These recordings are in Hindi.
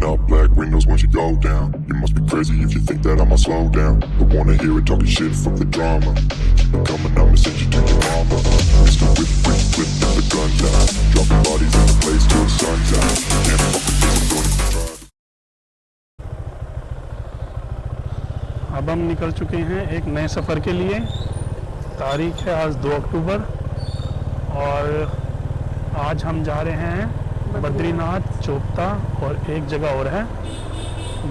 Rolling up black windows once you go down. You must be crazy if you think that I'ma slow down. But wanna hear it talking shit, fuck the drama. Keep it coming, I'ma send you to your mama. Mr. Whip, whip, whip, get the guns out. Dropping bodies in the place till the sun's out. Can't fuck with this, I'm going to try. अब हम निकल चुके हैं एक नए सफ़र के लिए। तारीख है आज 2 अक्टूबर और आज हम जा रहे हैं बद्रीनाथ, चोपता और एक जगह और है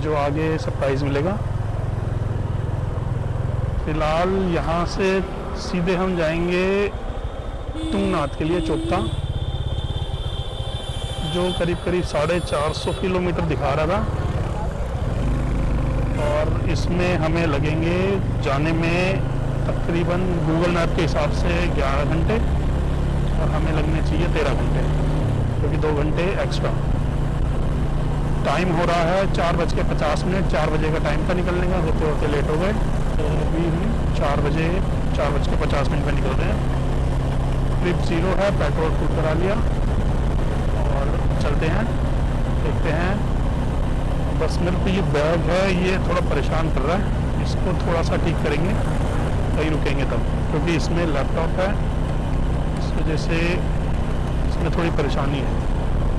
जो आगे सरप्राइज़ मिलेगा। फ़िलहाल यहाँ से सीधे हम जाएंगे तुंगनाथ के लिए, चोपता, जो करीब करीब 450 किलोमीटर दिखा रहा था। और इसमें हमें लगेंगे जाने में तकरीबन गूगल मैप के हिसाब से 11 घंटे और हमें लगने चाहिए 13 घंटे, क्योंकि 2 घंटे एक्स्ट्रा। टाइम हो रहा है 4:50। 4 बजे का टाइम था निकलने का, होते होते लेट हो गए। तो अभी हम 4:50 पर निकल रहे हैं। ट्रिप 0 है, पेट्रोल फुल करा लिया और चलते हैं, देखते हैं। बस मेरे को ये बैग है, ये थोड़ा परेशान कर रहा है, इसको थोड़ा सा ठीक करेंगे, कहीं रुकेंगे तब, क्योंकि इसमें लैपटॉप है, इस वजह से इसमें थोड़ी परेशानी है।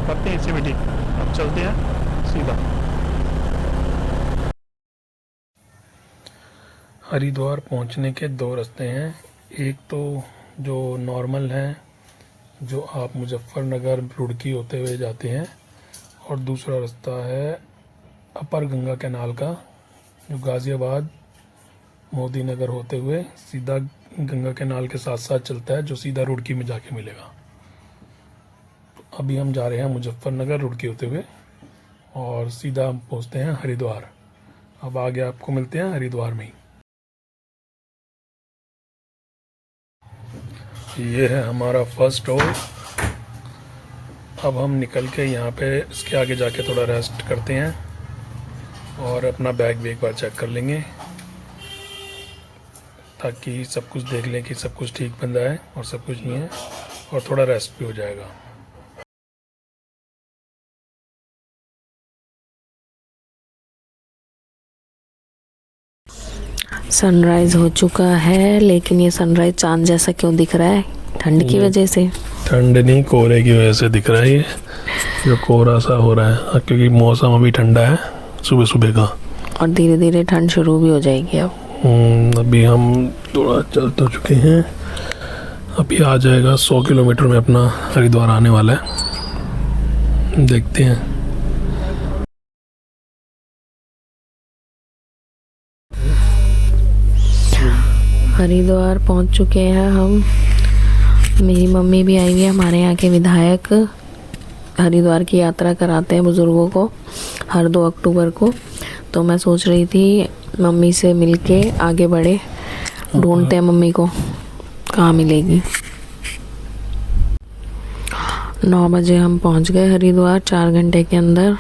करते हैं इसे भी ठीक। अब चलते हैं सीधा। हरिद्वार पहुंचने के 2 रास्ते हैं। एक तो जो नॉर्मल है, जो आप मुजफ्फरनगर रुड़की होते हुए जाते हैं, और दूसरा रास्ता है अपर गंगा कैनाल का, जो गाज़ियाबाद मोदी नगर होते हुए सीधा गंगा कैनाल के साथ साथ चलता है, जो सीधा रुड़की में जाके मिलेगा। तो अभी हम जा रहे हैं मुजफ्फरनगर रुड़की होते हुए और सीधा हम पहुंचते हैं हरिद्वार। अब आगे आपको मिलते हैं हरिद्वार में ही। ये है हमारा फर्स्ट स्टॉप। अब हम निकल के यहाँ पे इसके आगे जाके थोड़ा रेस्ट करते हैं और अपना बैग भी एक बार चेक कर लेंगे, ताकि सब कुछ देख लें कि सब कुछ ठीक बन रहा है और सब कुछ नहीं है, और थोड़ा रेस्ट भी हो जाएगा। सनराइज हो चुका है, लेकिन ये सनराइज चांद जैसा क्यों दिख रहा है? ठंड की वजह से? ठंड नहीं, कोहरे की वजह से दिख रहा है ये, जो कोहरा सा हो रहा है, क्योंकि मौसम अभी ठंडा है सुबह सुबह का, और धीरे धीरे ठंड शुरू भी हो जाएगी। अब अभी हम थोड़ा चल तो चुके हैं, अभी आ जाएगा 100 किलोमीटर में अपना हरिद्वार आने वाला है, देखते हैं। हरिद्वार पहुंच चुके हैं हम। मेरी मम्मी भी आई हुई है, हमारे यहाँ के विधायक हरिद्वार की यात्रा कराते हैं बुज़ुर्गों को हर 2 अक्टूबर को। तो मैं सोच रही थी मम्मी से मिलके आगे बढ़े, ढूंढते हैं मम्मी को कहाँ मिलेगी। 9 बजे हम पहुँच गए हरिद्वार, 4 घंटे के अंदर।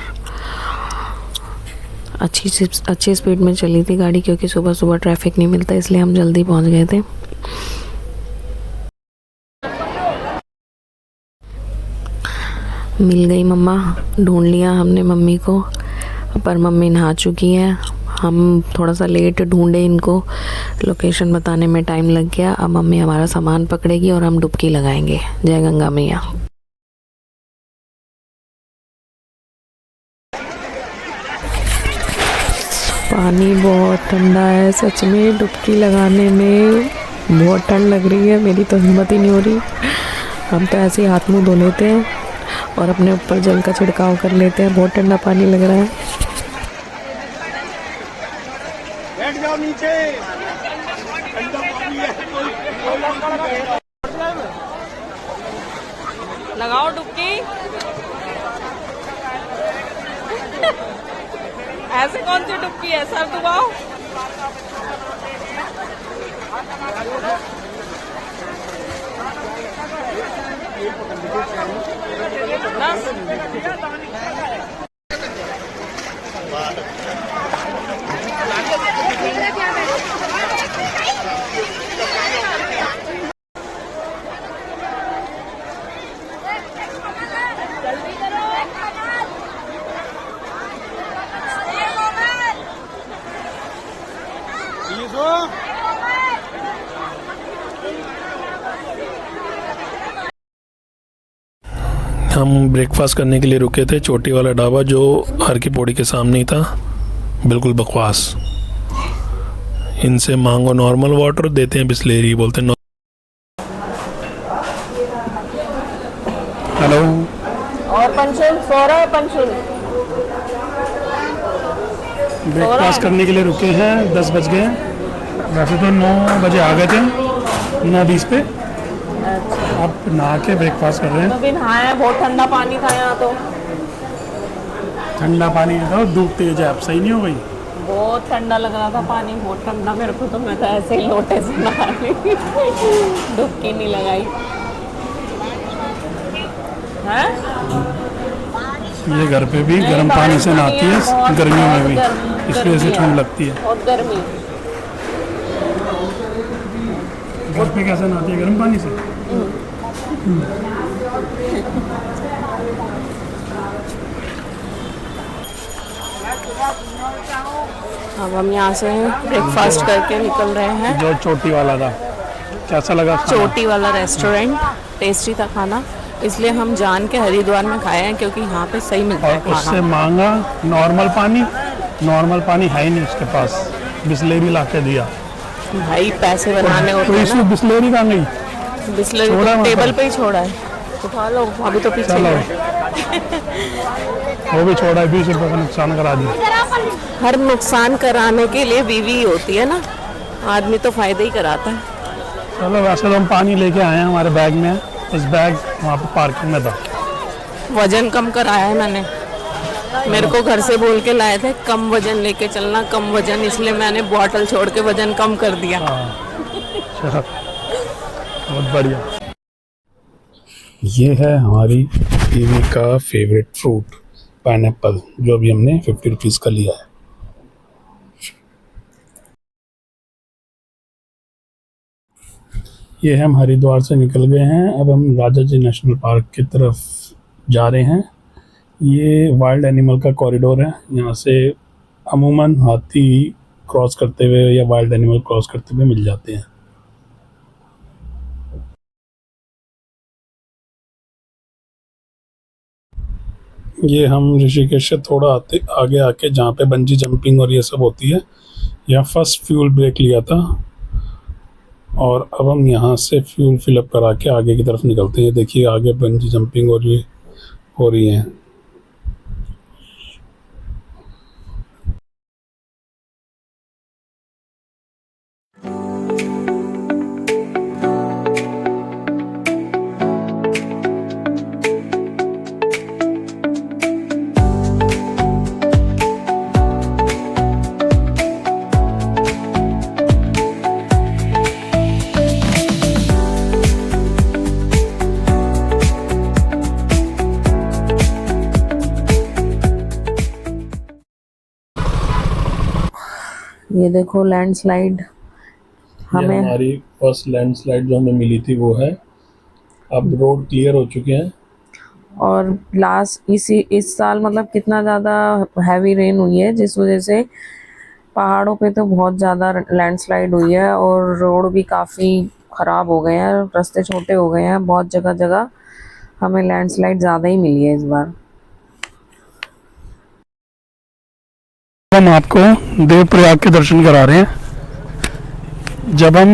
अच्छी स्पीड में चली थी गाड़ी, क्योंकि सुबह सुबह ट्रैफिक नहीं मिलता, इसलिए हम जल्दी पहुँच गए थे। मिल गई मम्मा, ढूंढ लिया हमने मम्मी को, पर मम्मी नहा चुकी हैं। हम थोड़ा सा लेट ढूंढे इनको, लोकेशन बताने में टाइम लग गया। अब मम्मी हमारा सामान पकड़ेगी और हम डुबकी लगाएंगे। जय गंगा मैया। पानी बहुत ठंडा है, सच में डुबकी लगाने में बहुत ठंड लग रही है, मेरी तो हिम्मत ही नहीं हो रही। हम तो ऐसे ही हाथ मुंह धो लेते हैं और अपने ऊपर जल का छिड़काव कर लेते हैं, बहुत ठंडा पानी लग रहा है। बैठ जाओ नीचे, ठंडा पानी है। लगाओ डुबकी। ऐसे कौन सी डुबकी है? सर डुबाओ। हम ब्रेकफास्ट करने के लिए रुके थे चोटी वाला ढाबा जो हर की पौड़ी के सामने ही था। बिल्कुल बकवास। इनसे मांगो नॉर्मल वाटर, देते हैं बिस्लेरी, बोलते हैं हेलो। और पंचुल सो रहा है पंचुल? ब्रेकफास्ट करने के लिए रुके हैं, 10 बज गए हैं। वैसे तो 9 बजे आ गए थे, 9:20 पे। अब नहा के ब्रेकफास्ट कर रहे हैं। तो भी नहाया, बहुत ठंडा पानी था यहाँ तो। ठंडा पानी था, धूप तेज है, अब सही नहीं हो गई। बहुत ठंडा लग रहा था पानी, बहुत ठंडा मेरे को तो। मैं तो ऐसे ही लोटे से नहा रही, डुबकी नहीं लगाई है। ये घर पे भी गर्म पानी से नहाती है, गर्मियों में भी, इसलिए से ठंड लगती है। बहुत गर्मी। घर पे कैसे नहाती है? गर्म पानी से। अब हम यहाँ से ब्रेकफास्ट करके निकल रहे हैं। जो चोटी वाला था, कैसा लगा खाना? चोटी वाला रेस्टोरेंट टेस्टी था खाना, इसलिए हम जान के हरिद्वार में खाए हैं क्योंकि यहाँ पे सही मिलता है और उससे खाना। मांगा नॉर्मल पानी। नॉर्मल पानी है ही नहीं उसके पास, बिस्लेरी ला के दिया। भाई पैसे बनाने होते तो हैं इसमें ना। बिस्लेरी कहाँ गई? बिस्लरी छोड़ा तो वहाँ टेबल पर। पे ही छोड़ा है, उठा लो, अभी तो पीछे चलो, है। वो भी छोड़ा है, 20 रुपये का नुकसान करा दिया। हर नुकसान कराने के लिए बीवी ही होती है ना, आदमी तो फायदे ही कराता है। चलो, वैसे तो हम पानी लेके आए हैं, हमारे बैग में है। इस बैग वहाँ पे पार्किंग में था। वजन कम कराया है मैंने, मेरे को घर से बोल के लाए थे कम वजन लेके चलना, कम वजन, इसलिए मैंने बॉटल छोड़ के वजन कम कर दिया। चलो, बहुत बढ़िया। ये है हमारी टीवी का फेवरेट फ्रूट, पाइनएप्पल, जो अभी हमने 50 रुपीज़ का लिया है। ये हम हरिद्वार से निकल गए हैं, अब हम राजा जी नेशनल पार्क की तरफ जा रहे हैं। ये वाइल्ड एनिमल का कॉरिडोर है, यहाँ से अमूमन हाथी क्रॉस करते हुए या वाइल्ड एनिमल क्रॉस करते हुए मिल जाते हैं। ये हम ऋषिकेश से थोड़ा आगे आके जहाँ पे बंजी जंपिंग और ये सब होती है, यहाँ फर्स्ट फ्यूल ब्रेक लिया था और अब हम यहाँ से फ्यूल फिलअप करा के आगे की तरफ निकलते हैं। देखिए आगे बंजी जंपिंग और ये हो रही है। ये देखो लैंडस्लाइड, हमें हमारी फर्स्ट लैंडस्लाइड जो हमें मिली थी वो है। अब रोड क्लियर हो चुके हैं। और इस साल मतलब कितना ज़्यादा हैवी रेन हुई है, जिस वजह से पहाड़ों पे तो बहुत ज़्यादा लैंडस्लाइड हुई है और रोड भी काफ़ी ख़राब हो गए हैं, रास्ते छोटे हो गए हैं, बहुत जगह जगह हमें लैंडस्लाइड ज़्यादा ही मिली है इस बार। हम आपको देवप्रयाग के दर्शन करा रहे हैं। जब हम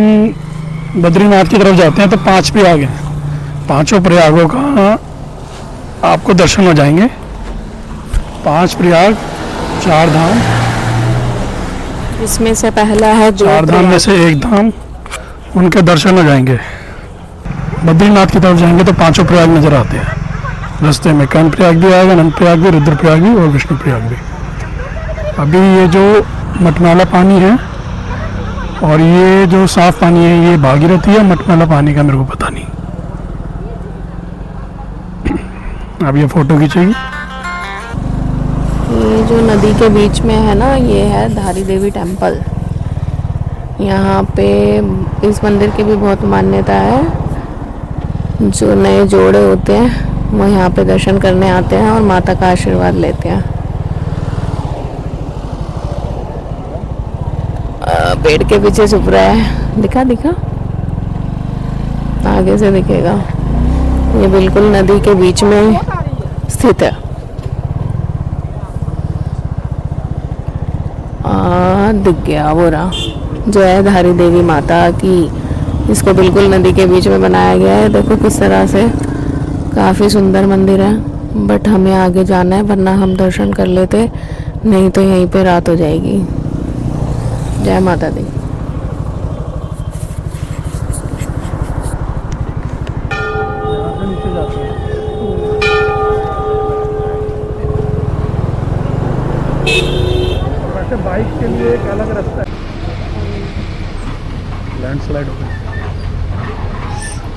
बद्रीनाथ की तरफ जाते हैं तो 5 प्रयाग हैं, 5 प्रयागों का आपको दर्शन हो जाएंगे। 5 प्रयाग, 4 धाम, इसमें से पहला है 4 धाम में से एक धाम, उनके दर्शन हो जाएंगे। बद्रीनाथ की तरफ जाएंगे तो 5 प्रयाग नजर आते हैं। रास्ते में कर्ण प्रयाग भी आएगा, अनंत प्रयाग भी, रुद्र प्रयाग भी और विष्णु प्रयाग भी। अभी ये जो मटमैला पानी है और ये जो साफ पानी है, ये भागीरथी है, मटमैला पानी का मेरे को पता नहीं। अब ये फोटो खींचेगी। ये जो नदी के बीच में है ना, ये है धारी देवी टेम्पल। यहाँ पे इस मंदिर की भी बहुत मान्यता है। जो नए जोड़े होते हैं वो यहाँ पे दर्शन करने आते हैं और माता का आशीर्वाद लेते हैं। पेड़ के पीछे छुप रहा है, दिखा आगे से दिखेगा। ये बिल्कुल नदी के बीच में स्थित है। दिख गया वो रहा, जय धारी देवी माता की। इसको बिल्कुल नदी के बीच में बनाया गया है, देखो किस तरह से, काफ़ी सुंदर मंदिर है। बट हमें आगे जाना है, वरना हम दर्शन कर लेते, नहीं तो यहीं पे रात हो जाएगी। जय माता दी। नीचे जाते हैं। वैसे बाइक के लिए एक अलग रास्ता है। लैंडस्लाइड हो गई।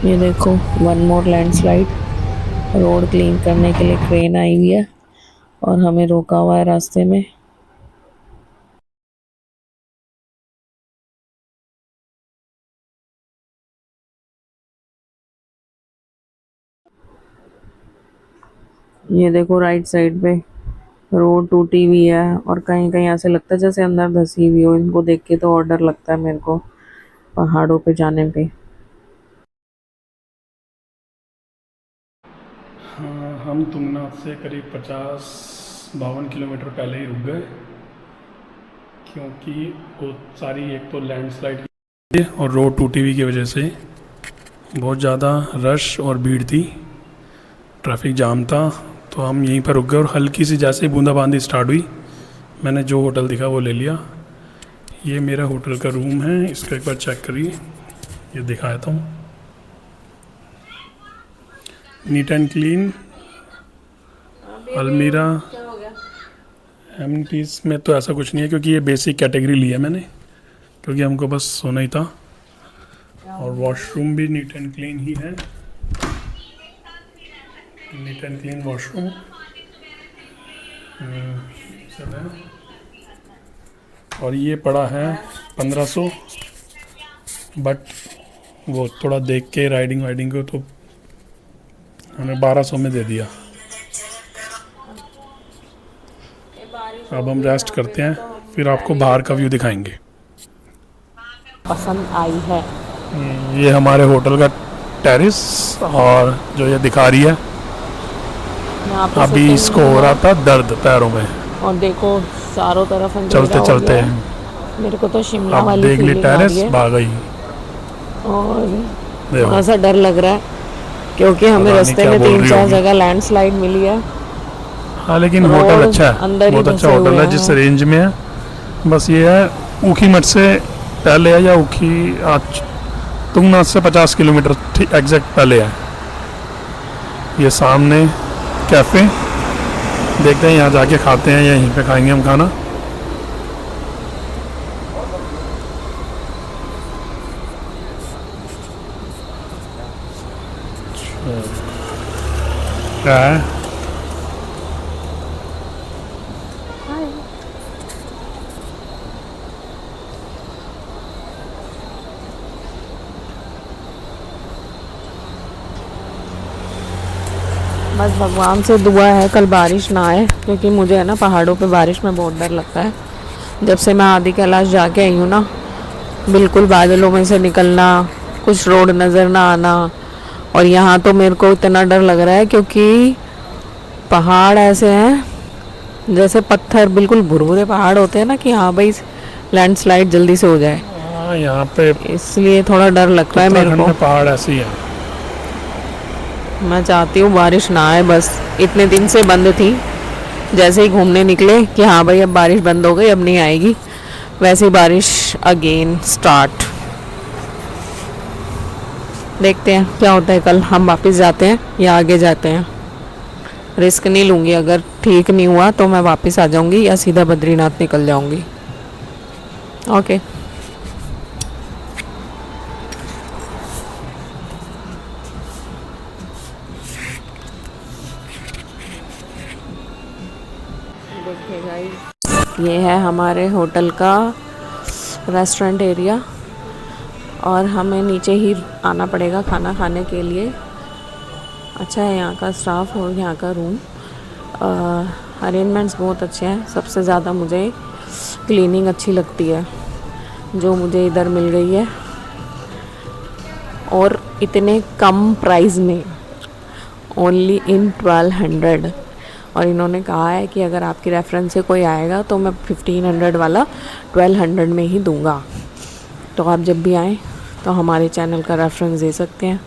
ये देखो, one more landslide. Road clean करने के लिए क्रेन आई हुई है और हमें रोका हुआ है रास्ते में। ये देखो राइट साइड पे रोड टूटी हुई है और कहीं कहीं ऐसे लगता है जैसे अंदर धसी हुई हो। इनको देख के तो और डर लगता है मेरे को पहाड़ों पे जाने पे। हाँ, हम तुंगनाथ से करीब 50-52 किलोमीटर पहले ही रुक गए, क्योंकि वो सारी एक तो लैंडस्लाइड और रोड टूटी हुई की वजह से बहुत ज़्यादा रश और भीड़ थी, ट्रैफिक जाम था। तो हम यहीं पर रुक गए और हल्की सी जैसे ही बूंदाबांदी स्टार्ट हुई, मैंने जो होटल दिखा वो ले लिया। ये मेरा होटल का रूम है, इसका एक बार चेक करिए, ये दिखाया था हूँ। नीट एंड क्लीन, अलमीरा। एमिनिटीज़ में तो ऐसा कुछ नहीं है, क्योंकि ये बेसिक कैटेगरी ली है मैंने, क्योंकि हमको बस सोना ही था। और वॉशरूम भी नीट एंड क्लीन ही है, नीट एंड क्लीन वॉशरूम सब है। और ये पड़ा है 1500, बट वो थोड़ा देख के राइडिंग वाइडिंग को तो हमें 1200 में दे दिया। अब हम रेस्ट करते हैं, फिर आपको बाहर का व्यू दिखाएंगे। पसंद आई है। ये हमारे होटल का टेरिस, और जो ये दिखा रही है, यहाँ पे अभी sitting इसको हो रहा था दर्द पैरों में और देखो चारों तरफ अंधेरा चलते हो चलते। गया है। मेरे को तो शिमला अब वाली देख ली फीलिंग आ टेरिस, रही है भाग गई। और देखो थोड़ा सा डर लग रहा है, क्योंकि हमें पता नहीं रास्ते क्या में बोल 3-4 रही जगह लैंडस्लाइड मिली है। हाँ, लेकिन रोड होटल अच्छा अंदर है, ही बहुत अच्छा धंसे होटल हुए है हैं। जिस रेंज में है। बस ये है, ऊखी मठ से पहले है, या ऊखी आज तुंगनाथ से 50 किलोमीटर ठीक एग्जैक्ट पहले है। ये सामने कैफ़े, देखते हैं यहाँ जाके खाते हैं या यहीं पे खाएंगे हम खाना। क्या है? बस भगवान से दुआ है कल बारिश ना आए, क्योंकि मुझे है ना पहाड़ों पे बारिश में बहुत डर लगता है। जब से मैं आदि कैलाश जाके आई हूँ ना, बिल्कुल बादलों में से निकलना, कुछ रोड नज़र ना आना, और यहाँ तो मेरे को इतना डर लग रहा है क्योंकि पहाड़ ऐसे हैं जैसे पत्थर, बिल्कुल भुरभुरे पहाड़ होते हैं ना, कि हाँ भाई लैंडस्लाइड जल्दी से हो जाए, हाँ, यहाँ पे इसलिए थोड़ा डर लगता है मेरे उत्तराखंड को। में पहाड़ ऐसे ही है। मैं चाहती हूँ बारिश ना आए, बस इतने दिन से बंद थी। जैसे ही घूमने निकले कि हाँ भाई अब बारिश बंद हो गई, अब नहीं आएगी, वैसे ही बारिश अगेन स्टार्ट। देखते हैं क्या होता है कल, हम वापस जाते हैं या आगे जाते हैं। रिस्क नहीं लूँगी, अगर ठीक नहीं हुआ तो मैं वापस आ जाऊँगी या सीधा बद्रीनाथ निकल जाऊँगी। ओके। देखिए गाइस, ये है हमारे होटल का रेस्टोरेंट एरिया, और हमें नीचे ही आना पड़ेगा खाना खाने के लिए। अच्छा है यहाँ का स्टाफ और यहाँ का रूम, अरेंजमेंट्स बहुत अच्छे हैं। सबसे ज़्यादा मुझे क्लीनिंग अच्छी लगती है जो मुझे इधर मिल गई है, और इतने कम प्राइस में ओनली इन 1200। और इन्होंने कहा है कि अगर आपकी रेफरेंस से कोई आएगा तो मैं 1500 वाला 1200 में ही दूंगा। तो आप जब भी आएँ तो हमारे चैनल का रेफरेंस दे सकते हैं।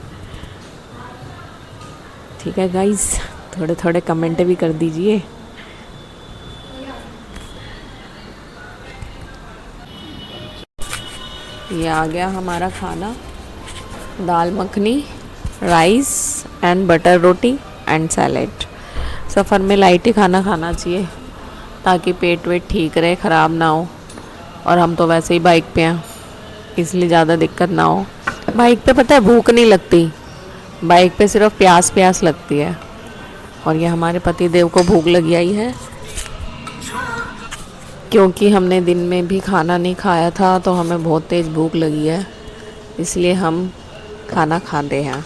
ठीक है गाइस, थोड़े थोड़े कमेंट भी कर दीजिए। ये आ गया हमारा खाना, dal makhani, rice and butter roti and salad. सफ़र में लाइट ही खाना खाना चाहिए ताकि पेट वेट ठीक रहे, ख़राब ना हो। और हम तो वैसे ही बाइक पे हैं, इसलिए ज़्यादा दिक्कत ना हो। बाइक पे पता है भूख नहीं लगती, बाइक पे सिर्फ प्यास प्यास लगती है। और ये हमारे पति देव को भूख लगी आई है, क्योंकि हमने दिन में भी खाना नहीं खाया था तो हमें बहुत तेज़ भूख लगी है, इसलिए हम खाना खाते हैं।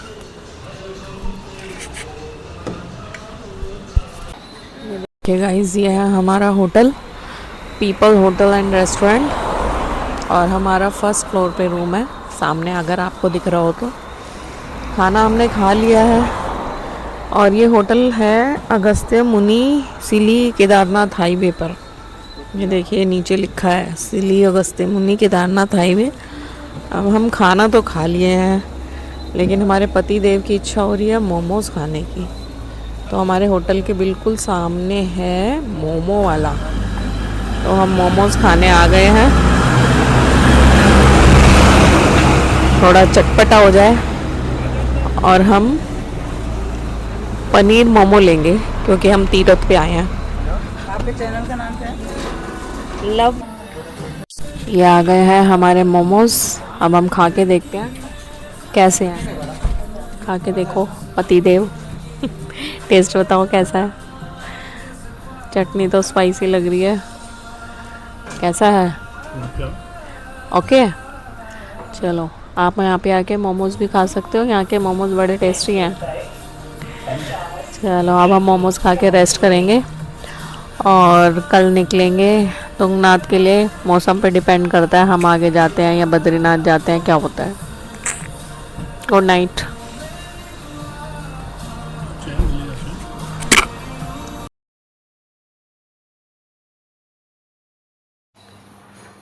ये देखिए गाइस, ये है हमारा hotel, people hotel and restaurant. और हमारा फर्स्ट फ्लोर पे रूम है सामने, अगर आपको दिख रहा हो तो। खाना हमने खा लिया है। और ये होटल है अगस्त्य मुनि सिली केदारनाथ हाईवे पर। ये देखिए नीचे लिखा है सिली अगस्त्य मुनि केदारनाथ हाईवे। अब हम खाना तो खा लिए हैं, लेकिन हमारे पति देव की इच्छा हो रही है मोमोज़ खाने की। तो हमारे होटल के बिल्कुल सामने है मोमो वाला, तो हम मोमोज़ खाने आ गए हैं। थोड़ा चटपटा हो जाए। और हम पनीर मोमो लेंगे क्योंकि हम तीरथ पे आए हैं। आपके चैनल का नाम क्या है? लव। ये आ गए हैं हमारे मोमोज। अब हम खा के देखते हैं कैसे हैं। खा के देखो पति देव, टेस्ट बताओ कैसा है। चटनी तो स्पाइसी लग रही है, कैसा है? ओके, चलो आप यहाँ पे आके मोमोज भी खा सकते हो, यहाँ के मोमोज बड़े टेस्टी हैं। चलो अब हम मोमोज खा के रेस्ट करेंगे और कल निकलेंगे तुंगनाथ के लिए। मौसम पे डिपेंड करता है हम आगे जाते हैं या बद्रीनाथ जाते हैं, क्या होता है। Good night.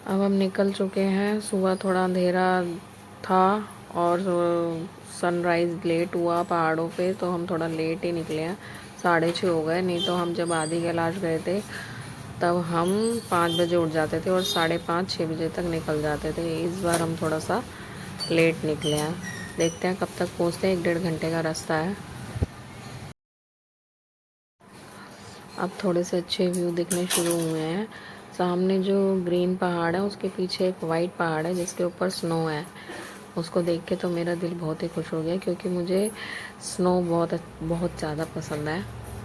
अब हम निकल चुके हैं। सुबह थोड़ा अंधेरा था और सनराइज़ लेट हुआ पहाड़ों पे, तो हम थोड़ा लेट ही निकले हैं। 6:30 हो गए, नहीं तो हम जब आदि कैलाश गए थे तब हम 5 बजे उठ जाते थे और 5:30 6 बजे तक निकल जाते थे। इस बार हम थोड़ा सा लेट निकले हैं, देखते हैं कब तक पहुँचते हैं। 1-1.5 घंटे का रास्ता है। अब थोड़े से अच्छे व्यू दिखने शुरू हुए हैं। सामने जो ग्रीन पहाड़ है उसके पीछे एक वाइट पहाड़ है जिसके ऊपर स्नो है। उसको देख के तो मेरा दिल बहुत ही खुश हो गया, क्योंकि मुझे स्नो बहुत ज़्यादा पसंद है,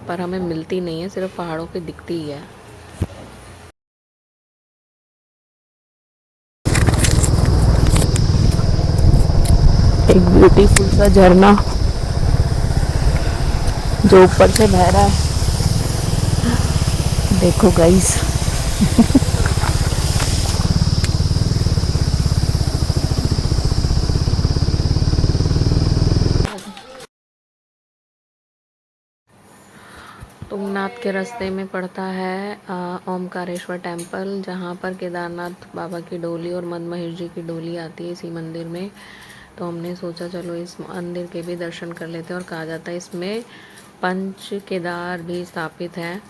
पर हमें मिलती नहीं है, सिर्फ पहाड़ों पे दिखती ही है। एक ब्यूटीफुल सा झरना जो ऊपर से बह रहा है, देखो गाइस। तुंगनाथ के रास्ते में पड़ता है ओमकारेश्वर टेम्पल, जहाँ पर केदारनाथ बाबा की डोली और मद महेश जी की डोली आती है इसी मंदिर में। तो हमने सोचा चलो इस मंदिर के भी दर्शन कर लेते हैं। और कहा जाता है इसमें पंच केदार भी स्थापित हैं।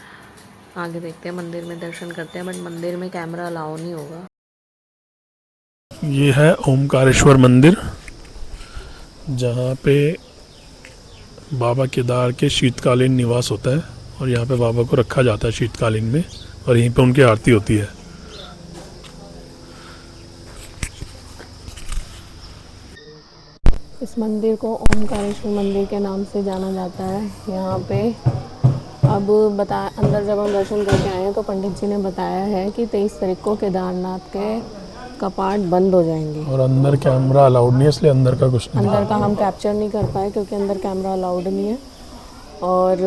आगे देखते हैं, मंदिर में दर्शन करते हैं, बट मंदिर में कैमरा अलाउ नहीं होगा। ये है ओमकारेश्वर मंदिर, जहाँ पे बाबा केदार के शीतकालीन निवास होता है और यहाँ पे बाबा को रखा जाता है शीतकालीन में, और यहीं पे उनकी आरती होती है। इस मंदिर को ओमकारेश्वर मंदिर के नाम से जाना जाता है। यहाँ पे अब अंदर जब हम दर्शन करके आए हैं तो पंडित जी ने बताया है कि 23 तारीख को केदारनाथ के कपाट बंद हो जाएंगे। और अंदर कैमरा अलाउड नहीं है, इसलिए अंदर का कुछ नहीं। अंदर का हम कैप्चर नहीं कर पाए क्योंकि अंदर कैमरा अलाउड नहीं है। और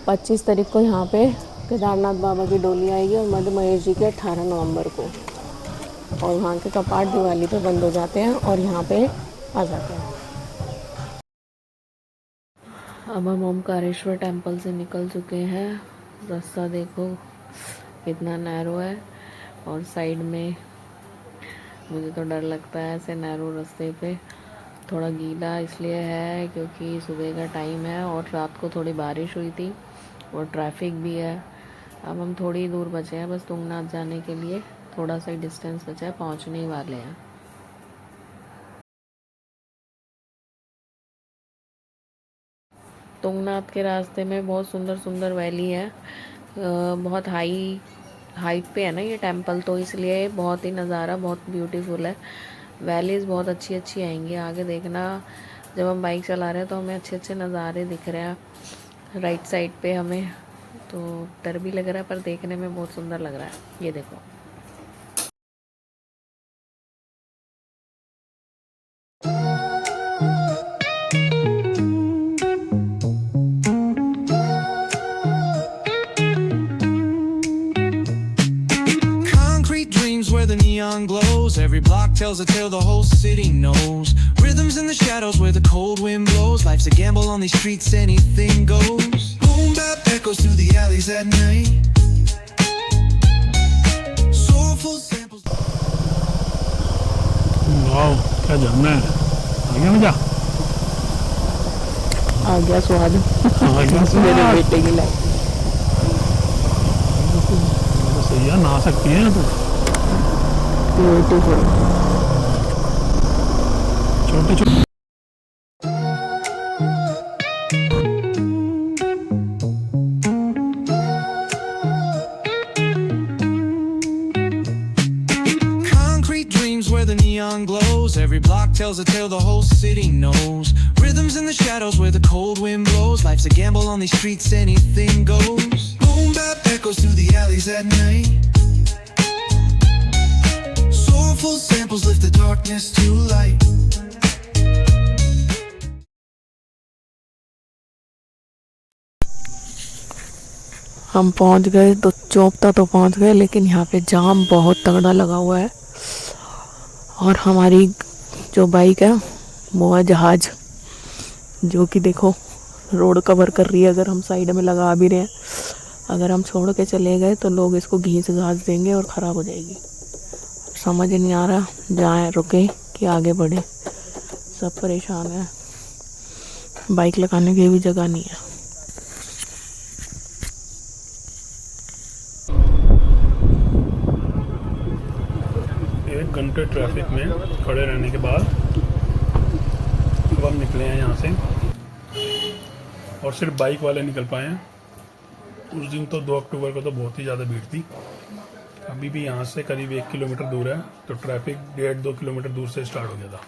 25 तारीख को यहाँ पे केदारनाथ बाबा की डोली आएगी और मद महेश जी के 18 नवंबर को। और वहाँ के कपाट दिवाली पे बंद हो जाते हैं और यहाँ पे आ जाते हैं। अब हम ओमकारेश्वर टेम्पल से निकल चुके हैं। रास्ता देखो कितना नैरो है, और साइड में मुझे तो डर लगता है ऐसे नैरो रास्ते पे। थोड़ा गीला इसलिए है क्योंकि सुबह का टाइम है और रात को थोड़ी बारिश हुई थी और ट्रैफिक भी है। अब हम थोड़ी दूर बचे हैं बस तुंगनाथ जाने के लिए, थोड़ा सा डिस्टेंस बचा है, पहुंचने ही वाले हैं। तुंगनाथ के रास्ते में बहुत सुंदर सुंदर वैली है। बहुत हाइट पे है ना ये टेम्पल, तो इसलिए बहुत ही नज़ारा बहुत ब्यूटीफुल है। वैलीज़ बहुत अच्छी अच्छी आएंगी आगे देखना। जब हम बाइक चला रहे हैं तो हमें अच्छे अच्छे नज़ारे दिख रहे हैं राइट साइड पे हमें, तो डर भी लग रहा है पर देखने में बहुत सुंदर लग रहा है। ये देखो where the neon glows. Every block tells a tale the whole city knows. Rhythms in the shadows where the cold wind blows. Life's a gamble on these streets, anything goes. Boom bap echoes through the alleys at night. Soulful samples. Wow क्या झरना है, आ गया मजा, आ गया स्वाद। आ गया मेरे बेटे की लाइफ तो सही है, नहा सकती है तो। ब्यूटीफुल। छोटे छोटे Where the neon glows. Every block tells a tale the whole city knows. Rhythms in the shadows where the cold wind blows. Life's a gamble on these streets, anything goes. Boom bap echoes through the alleys at night. Soulful samples lift the darkness to light. हम पहुंच गए, तो चौपता तो पहुंच गए, लेकिन यहाँ पे जाम बहुत तगड़ा लगा हुआ है। और हमारी जो बाइक है वो है जहाज, जो कि देखो रोड कवर कर रही है। अगर हम साइड में लगा भी रहे हैं, अगर हम छोड़ के चले गए तो लोग इसको घींच घास देंगे और ख़राब हो जाएगी। समझ नहीं आ रहा जाए रुके कि आगे बढ़े, सब परेशान है, बाइक लगाने की भी जगह नहीं है। 1 घंटे ट्रैफिक में खड़े रहने के बाद अब हम निकले हैं यहाँ से, और सिर्फ बाइक वाले निकल पाए हैं। उस दिन तो 2 अक्टूबर को तो बहुत ही ज़्यादा भीड़ थी। अभी भी यहाँ से करीब 1 किलोमीटर दूर है, तो ट्रैफिक 1.5-2 किलोमीटर दूर से स्टार्ट हो गया था।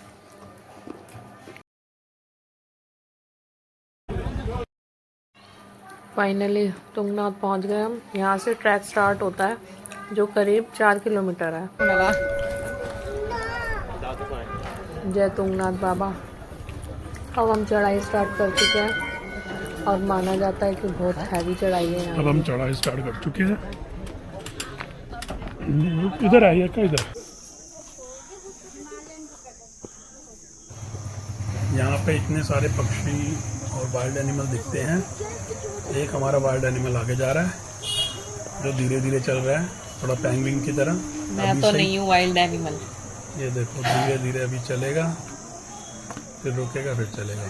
फाइनली तुंगनाथ पहुंच गए हम। यहाँ से ट्रैक स्टार्ट होता है जो करीब 4 किलोमीटर है। जय तुंगनाथ बाबा। अब हम चढ़ाई स्टार्ट कर चुके हैं और माना जाता है कि बहुत हैवी चढ़ाई है यहाँ। अब हम चढ़ाई स्टार्ट कर चुके हैं। इधर आइए क्या, इधर यहाँ पे इतने सारे पक्षी और वाइल्ड एनिमल दिखते हैं। एक हमारा वाइल्ड एनिमल आगे जा रहा है जो धीरे धीरे चल रहा है, थोड़ा पेंगुइन की तरह। मैं तो नहीं हूँ वाइल्ड एनिमल। ये देखो धीरे धीरे अभी चलेगा, फिर रुकेगा, फिर चलेगा।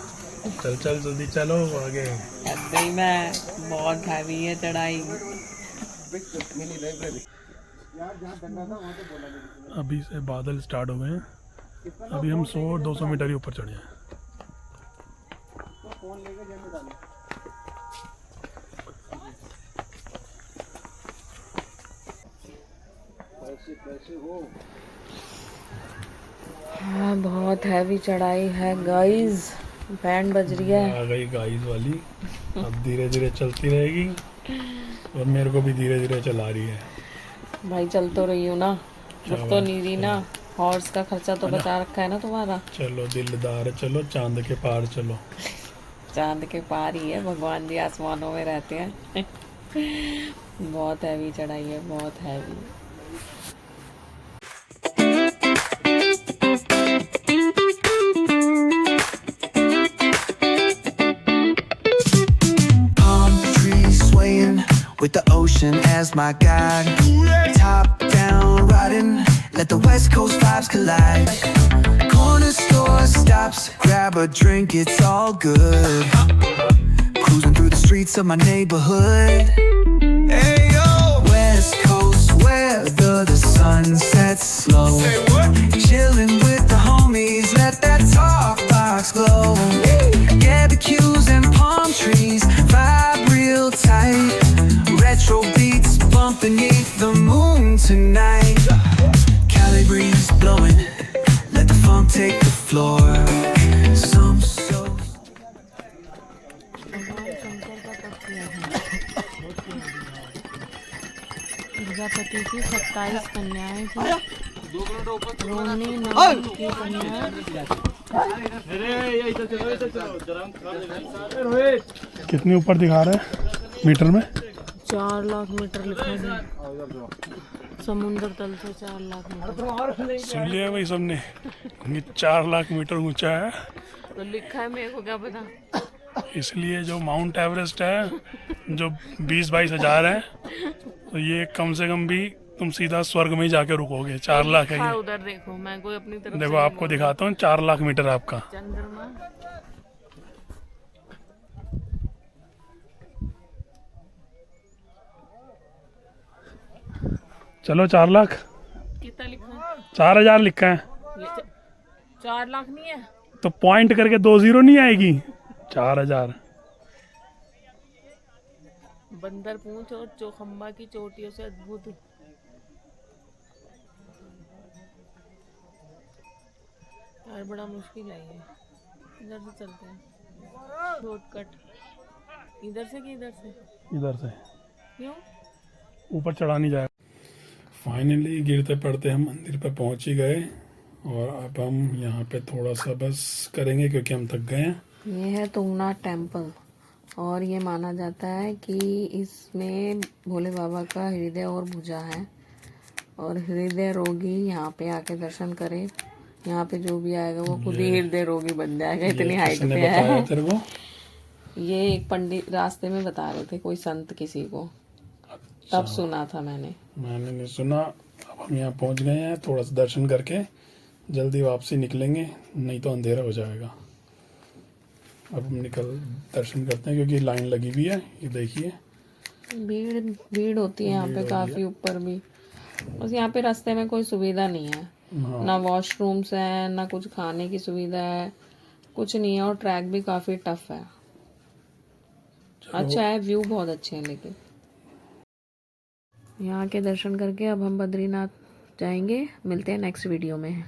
चल चल जल्दी चलो आगे। ऐसे ही मैं, बहुत हैवी है चढ़ाई। अभी से बादल स्टार्ट हो गए हैं। अभी हम 100-200 मीटर ही ऊपर चढ़े हैं। हाँ बहुत हैवी चढ़ाई है गाइस। बैंड बज रही है। आ गई गाइस वाली, अब धीरे धीरे चलती रहेगी और मेरे को भी धीरे धीरे चला रही है। भाई चल तो रही हूँ ना, रुक तो नहीं रही ना। हॉर्स का खर्चा तो बचा रखा है ना तुम्हारा। चलो दिलदार चलो, चांद के पार चलो। चांद के पार ही है, भगवान जी आसमानों में रहते हैं। बहुत हैवी चढ़ाई है, बहुत heavy. with the ocean as my guide. Top down riding, let the West Coast vibes collide. Corner store stops, grab a drink, it's all good. Cruising through the streets of my neighborhood. Hey yo, West Coast weather, the sun sets slow. Chilling with the homies, let that talk box glow. Barbecues and palm trees, vibe real tight. Retro beats bump beneath the moon tonight. Cali breeze blowing, let the funk take the floor. Some so Prajapati की 27 कन्याएं थी। रोहिणी नाम की कन्या। कितने ऊपर दिखा रहा है मीटर में? 4 लाख मीटर लिखा है। समुद्र तल से 4 लाख मीटर। सुन लिया भाई सबने, ये 4 लाख मीटर ऊंचा है। तो लिखा है, मेरे को क्या पता। इसलिए जो माउंट एवरेस्ट है जो 20-22 हजार है, तो ये कम से कम भी तुम सीधा स्वर्ग में ही जाके रुकोगे। 4 लाख है ये। उधर देखो, मैं कोई अपनी तरफ देखो आपको दिखाता हूँ, 4 लाख मीटर आपका। चंद्रमा। चलो 4 लाख। कितना लिखा है? 4000 लिखा है। 4 लाख नहीं है तो पॉइंट करके 2 जीरो नहीं आएगी? 4000। बंदर पूंछ और चौखंबा की चोटियों से अद्भुत। यार बड़ा मुश्किल है ये। इधर से चलते हैं, शॉर्टकट। इधर से कि इधर से? इधर से। क्यों? ऊपर चढ़ा नहीं जाएगा। फाइनली गिरते पड़ते हम मंदिर पे पहुंच ही गए, और अब हम यहाँ पे थोड़ा सा बस करेंगे क्योंकि हम थक गए हैं। ये है तुंगनाथ टेम्पल, और ये माना जाता है कि इसमें भोले बाबा का हृदय और भुजा है, और हृदय रोगी यहाँ पे आके दर्शन करे। यहाँ पे जो भी आएगा वो खुद ही हृदय रोगी बन जाएगा, इतनी हाइट पे है। तेरे को ये एक पंडित रास्ते में बता रहे थे, कोई संत किसी को, तब सुना था मैंने नहीं सुना। अब हम यहाँ पहुँच गए हैं, थोड़ा सा दर्शन करके जल्दी वापसी निकलेंगे, नहीं तो अंधेरा हो जाएगा। अब हम दर्शन करते हैं क्योंकि लाइन लगी हुई है। ये देखिए भीड़ होती है यहाँ पे काफी ऊपर भी। बस यहाँ पे रास्ते में कोई सुविधा नहीं है। हाँ। ना वॉशरूम्स है, ना कुछ खाने की सुविधा है, कुछ नहीं है, और ट्रैक भी काफी टफ है। अच्छा है, व्यू बहुत अच्छे हैं। लेकिन यहाँ के दर्शन करके अब हम बद्रीनाथ जाएंगे। मिलते हैं नेक्स्ट वीडियो में।